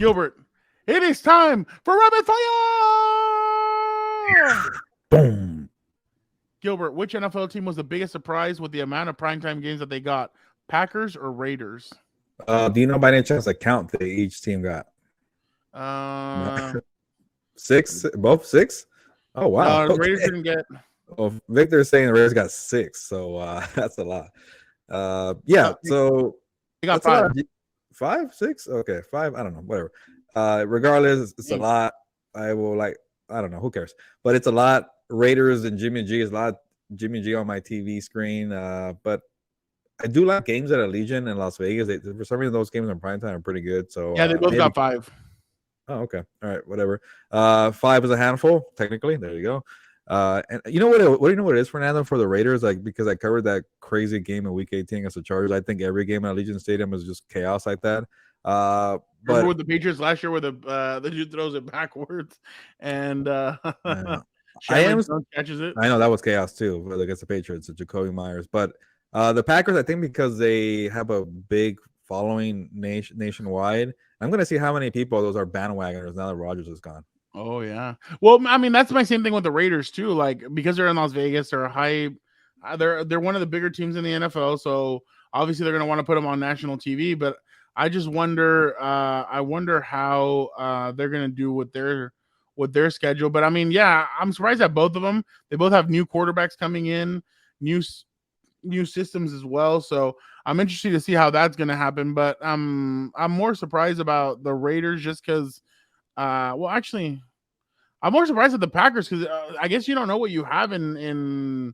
Gilbert, it is time for rapid fire. Boom. Gilbert, which NFL team was the biggest surprise with the amount of primetime games that they got? Packers or Raiders? Do you know by any chance the count that each team got? No. Uh, 6? Both 6? Oh wow. no, the Raiders Okay. didn't get. Well, Victor's saying the Raiders got 6, so that's a lot. Yeah, so They got that's a 5. lot. 5, 6? Okay, 5. I don't know. Whatever. Regardless, it's a lot. I don't know. Who cares? But it's a lot. Raiders and Jimmy G is a lot. Jimmy G on my TV screen. But I do like games at Allegiant in Las Vegas. For some reason, those games on primetime are pretty good. So Yeah, they both got 5. Oh, okay. All right. Whatever. 5 is a handful, technically. There you go. And you know what? What do you know what it is, Fernando, for the Raiders? Like, because I covered that crazy game in Week 18 against the Chargers. I think every game at Allegiant Stadium is just chaos like that. Remember with the Patriots last year, where the dude throws it backwards, and catches it. I know that was chaos too against the Patriots, Jacoby Myers. But the Packers, I think, because they have a big following nationwide, I'm going to see how many people those are bandwagoners now that Rodgers is gone. Oh yeah. Well, I mean, that's my same thing with the Raiders too. Like, because they're in Las Vegas, they're high. They're one of the bigger teams in the NFL, so obviously they're going to want to put them on national TV. But I just wonder. I wonder how they're going to do with their schedule. But I mean, yeah, I'm surprised at both of them. They both have new quarterbacks coming in, new systems as well. So I'm interested to see how that's going to happen. But I'm more surprised about the Raiders just because. Well, actually, I'm more surprised at the Packers because I guess you don't know what you have in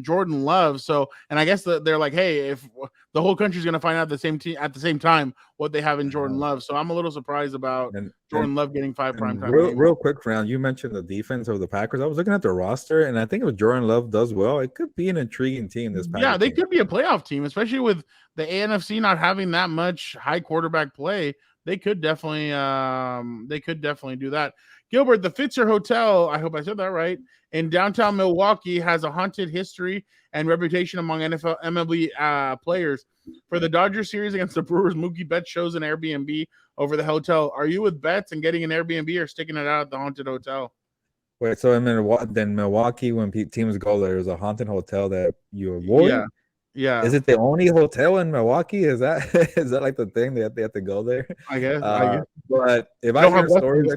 Jordan Love. So, and I guess they're like, hey, if the whole country's going to find out at the same time what they have in Jordan Love. So I'm a little surprised about Jordan Love getting 5 primetime games. Real quick, Fran, you mentioned the defense of the Packers. I was looking at the roster, and I think if Jordan Love does well, it could be an intriguing team. Yeah, they could be a playoff team, especially with the NFC not having that much high quarterback play. They could definitely do that. Gilbert, the Fitzer Hotel, I hope I said that right, in downtown Milwaukee has a haunted history and reputation among NFL MLB players. For the Dodgers series against the Brewers, Mookie Betts shows an Airbnb over the hotel. Are you with Betts and getting an Airbnb or sticking it out at the haunted hotel? Wait, so in Milwaukee, when teams go there, there's a haunted hotel that you avoid? Yeah. Is it the only hotel in Milwaukee? Is that like the thing they have to go there? I guess. But if I hear stories,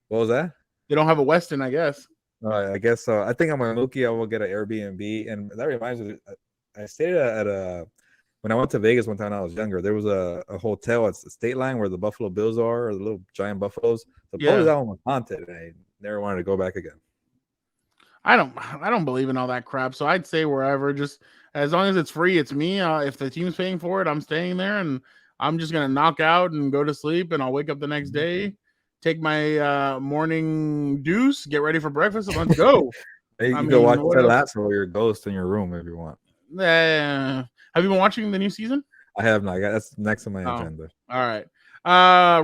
what was that? They don't have a Westin, I guess. I guess so. I think I'm a Mookie. I will get an Airbnb, and that reminds me. I stayed at when I went to Vegas one time when I was younger. There was a hotel at the State Line where the Buffalo Bills are, or the little giant buffaloes. Supposedly that one was haunted, and I never wanted to go back again. I don't believe in all that crap. So I'd say wherever, just as long as it's free, it's me. If the team's paying for it, I'm staying there, and I'm just gonna knock out and go to sleep, and I'll wake up the next day, take my morning deuce, get ready for breakfast, and let's go. You can go watch Ted Lasso or your Ghost in your room if you want. Have you been watching the new season? I have not. That's next on my agenda. All right.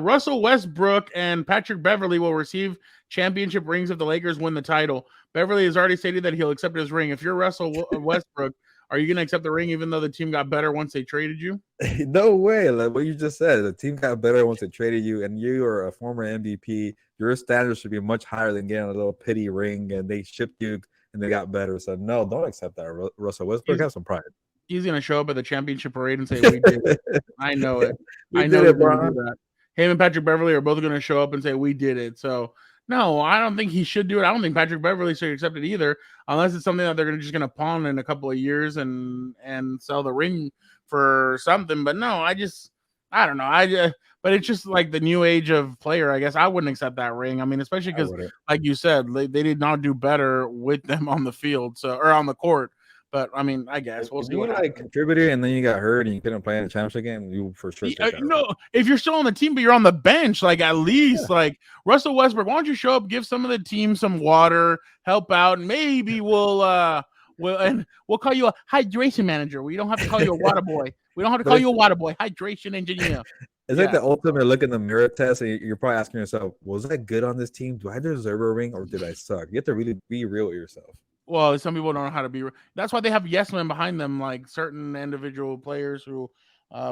Russell Westbrook and Patrick Beverley will receive championship rings if the Lakers win the title. Beverley has already stated that he'll accept his ring. If you're Russell Westbrook, are you going to accept the ring even though the team got better once they traded you? No way. Like what you just said, the team got better once they traded you, and you are a former MVP. Your standards should be much higher than getting a little pity ring, and they shipped you and they got better. So no, don't accept that. Russell Westbrook, have some pride. He's going to show up at the championship parade and say, we did it. I know it. I know he's going to do that. Him and Patrick Beverley are both going to show up and say, we did it. So, no, I don't think he should do it. I don't think Patrick Beverley should accept it either, unless it's something that they're just going to pawn in a couple of years and sell the ring for something. But no, I don't know. But it's just like the new age of player, I guess. I wouldn't accept that ring. I mean, especially because, like you said, they did not do better with them on the field, or on the court. But I mean, I guess we'll see. You like contributed and then you got hurt and you couldn't play in the championship game. You for sure. If you're still on the team but you're on the bench, like at least like Russell Westbrook, why don't you show up, give some of the team some water, help out, and maybe we'll call you a hydration manager. We don't have to call you a water boy. We don't have to call you a water boy. Hydration engineer. It's like the ultimate look in the mirror test, and you're probably asking yourself, was I good on this team? Do I deserve a ring or did I suck? You have to really be real with yourself. Well, some people don't know how to be. That's why they have yes men behind them, like certain individual players who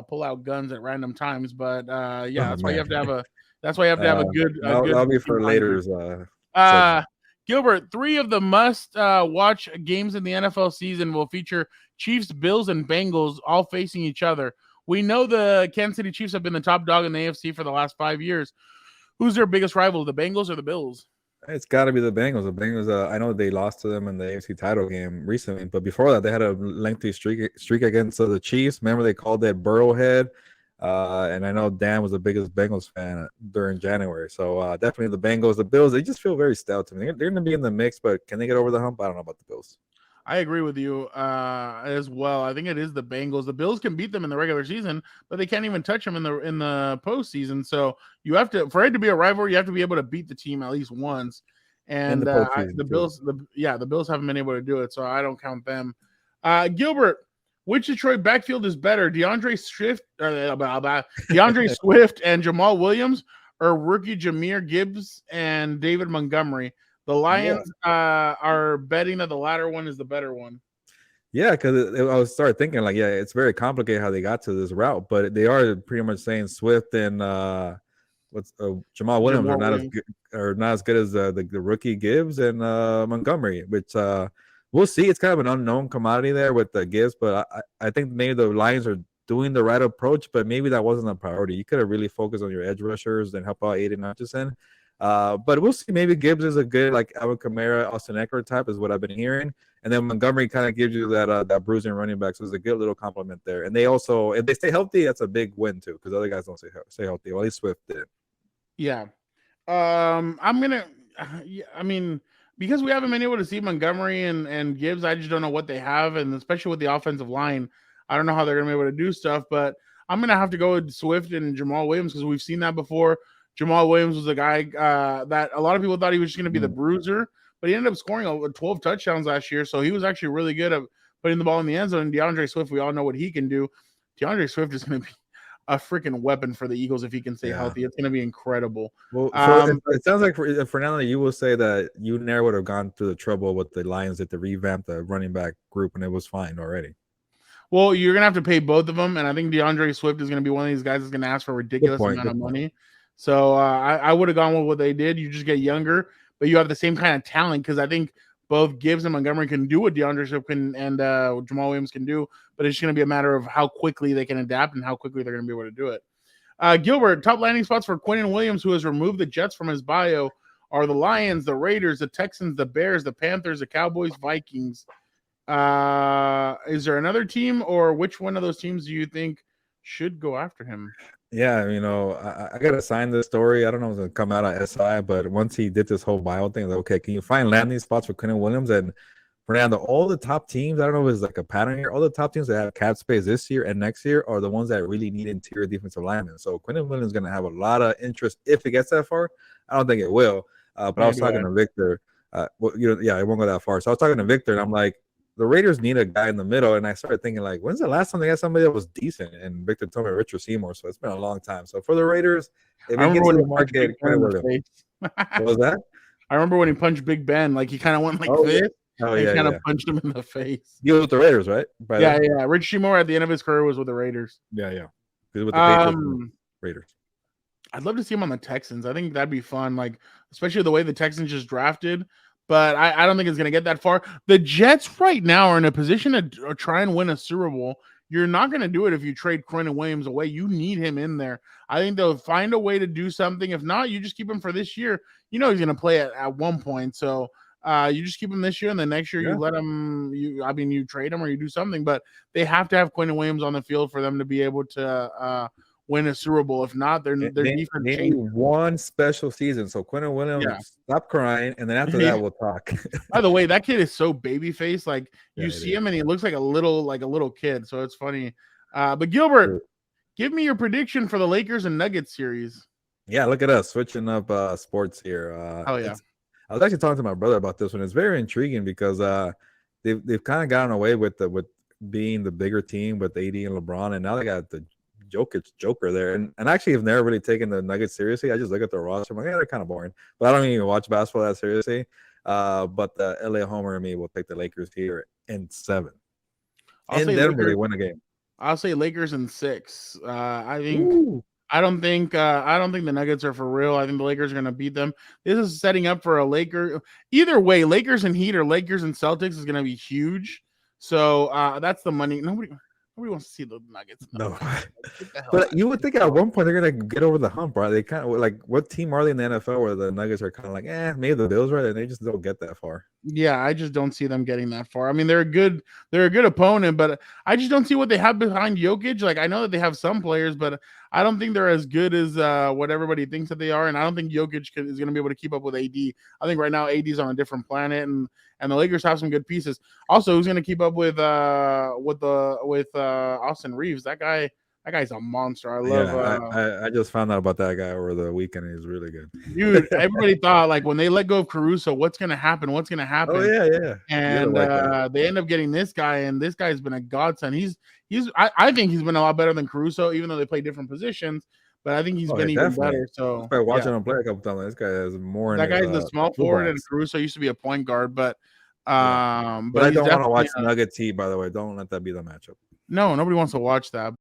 pull out guns at random times. But yeah, Oh that's why you man, have to have a. That's why you have to have a good that'll be team for behind you. later's Uh, segment. Gilbert, three of the must watch games in the NFL season will feature Chiefs, Bills, and Bengals all facing each other. We know the Kansas City Chiefs have been the top dog in the AFC for the last 5 years. Who's their biggest rival, the Bengals or the Bills? It's got to be the Bengals. The Bengals. I know they lost to them in the AFC title game recently, but before that, they had a lengthy streak against the Chiefs. Remember, they called that Burrowhead. And I know Dan was the biggest Bengals fan during January. So definitely the Bengals. The Bills, they just feel very stout to me. They're going to be in the mix, but can they get over the hump? I don't know about the Bills. I agree with you as well. I think it is the Bengals. The Bills can beat them in the regular season, but they can't even touch them in the postseason. So you have to, for it to be a rivalry, you have to be able to beat the team at least once. In the And postseason, the too. Bills, the Bills haven't been able to do it, so I don't count them. Gilbert, which Detroit backfield is better, DeAndre Swift and Jamal Williams, or rookie Jahmyr Gibbs and David Montgomery? The Yeah. Lions are betting that the latter one is the better one. Yeah, because I was started thinking like, yeah, it's very complicated how they got to this route, but they are pretty much saying Swift and Jamal Williams Jamal Williams. are not as good as the rookie Gibbs and Montgomery, which we'll see. It's kind of an unknown commodity there with the Gibbs, but I think maybe the Lions are doing the right approach, but maybe that wasn't a priority. You could have really focused on your edge rushers and help out Aiden Hutchinson. But we'll see. Maybe Gibbs is a good like Alvin Kamara, Austin Eckler type, is what I've been hearing. And then Montgomery kind of gives you that bruising running back, so it's a good little compliment there. And they also, if they stay healthy, that's a big win too, because other guys don't stay healthy. Well, at least Swift did. Yeah. I'm gonna. Yeah, I mean, because we haven't been able to see Montgomery and Gibbs, I just don't know what they have, and especially with the offensive line, I don't know how they're gonna be able to do stuff. But I'm gonna have to go with Swift and Jamal Williams because we've seen that before. Jamal Williams was a guy that a lot of people thought he was just gonna be the bruiser, but he ended up scoring 12 touchdowns last year, so he was actually really good at putting the ball in the end zone. And DeAndre Swift, we all know what he can do. DeAndre Swift is gonna be a freaking weapon for the Eagles if he can stay healthy. It's going to be incredible. Well, so it sounds like for Fernando, you will say that you never would have gone through the trouble with the Lions at the revamp the running back group, and it was fine already. Well, you're going to have to pay both of them, and I think DeAndre Swift is going to be one of these guys that's going to ask for a ridiculous amount of money. So I would have gone with what they did. You just get younger, but you have the same kind of talent because I think both Gibbs and Montgomery can do what DeAndre Swift can and Jamal Williams can do, but it's going to be a matter of how quickly they can adapt and how quickly they're going to be able to do it. Gilbert, top landing spots for Quinnen Williams, who has removed the Jets from his bio, are the Lions, the Raiders, the Texans, the Bears, the Panthers, the Cowboys, Vikings. Is there another team, or which one of those teams do you think should go after him? Yeah, I got to sign this story. I don't know if it's going to come out on SI, but once he did this whole bio thing, like, okay, can you find landing spots for Quinnen Williams? And Fernando, all the top teams, I don't know if it's like a pattern here, all the top teams that have cap space this year and next year are the ones that really need interior defensive linemen. So Quinnen Williams is going to have a lot of interest if it gets that far. I don't think it will. But I was talking to Victor. It won't go that far. So I was talking to Victor, and I'm like, the Raiders need a guy in the middle, and I started thinking, like, when's the last time they had somebody that was decent? And Victor told me Richard Seymour, so it's been a long time. So for the Raiders, if it gets to the market, what was that? I remember when he punched Big Ben, like he kind of went like this. Oh, and kind of punched him in the face. He was with the Raiders, right? Yeah. Rich Seymour at the end of his career was with the Raiders. Yeah. He was with the Patriots, Raiders. I'd love to see him on the Texans. I think that'd be fun, like especially the way the Texans just drafted. But I don't think it's going to get that far. The Jets right now are in a position to try and win a Super Bowl. You're not going to do it if you trade Quinnen Williams away. You need him in there. I think they'll find a way to do something. If not, you just keep him for this year. You know he's going to play at one point. So you just keep him this year, and the next year you let him. You trade him or you do something. But they have to have Quinnen Williams on the field for them to be able to win a Super Bowl. If not, their defense they need one special season. So Quinnen Williams, stop crying, and then after that we'll talk. By the way, that kid is so baby faced. Like you see him and he looks like a little kid. So it's funny. But Gilbert, give me your prediction for the Lakers and Nuggets series. Yeah, look at us switching up sports here. Oh yeah. I was actually talking to my brother about this one. It's very intriguing because they've kind of gotten away with being the bigger team with AD and LeBron, and now they got the Joker there, and actually have never really taken the Nuggets seriously. I just look at the roster. I'm like, yeah, they're kind of boring, but I don't even watch basketball that seriously. But the LA Homer and me will take the Lakers here in 7. I'll In say Denver, Lakers. they win a game. I'll say Lakers in 6. I think. Ooh. I don't think the Nuggets are for real. I think the Lakers are going to beat them. This is setting up for a Laker. Either way, Lakers and Heat or Lakers and Celtics is going to be huge. So that's the money. Nobody wants to see the Nuggets. No. But you would think at one point they're going to get over the hump, right? They kind of like, what team are they in the NFL where the Nuggets are kind of like, maybe the Bills, right? And they just don't get that far. Yeah, I just don't see them getting that far. I mean, they're a good opponent, but I just don't see what they have behind Jokic. Like, I know that they have some players, but I don't think they're as good as what everybody thinks that they are. And I don't think Jokic is going to be able to keep up with AD. I think right now AD's on a different planet, and the Lakers have some good pieces. Also, who's going to keep up with Austin Reeves? That guy's a monster. I love. I just found out about that guy over the weekend. He's really good, dude. Everybody thought like when they let go of Caruso, what's gonna happen? Oh yeah. And they end up getting this guy, and this guy's been a godsend. I think he's been a lot better than Caruso, even though they play different positions. But I think he's been even better. So I watching him play a couple times. This guy has more. That guy's the small forward, and Caruso used to be a point guard. But but I don't want to watch Nuggets Heat. By the way, don't let that be the matchup. No, nobody wants to watch that.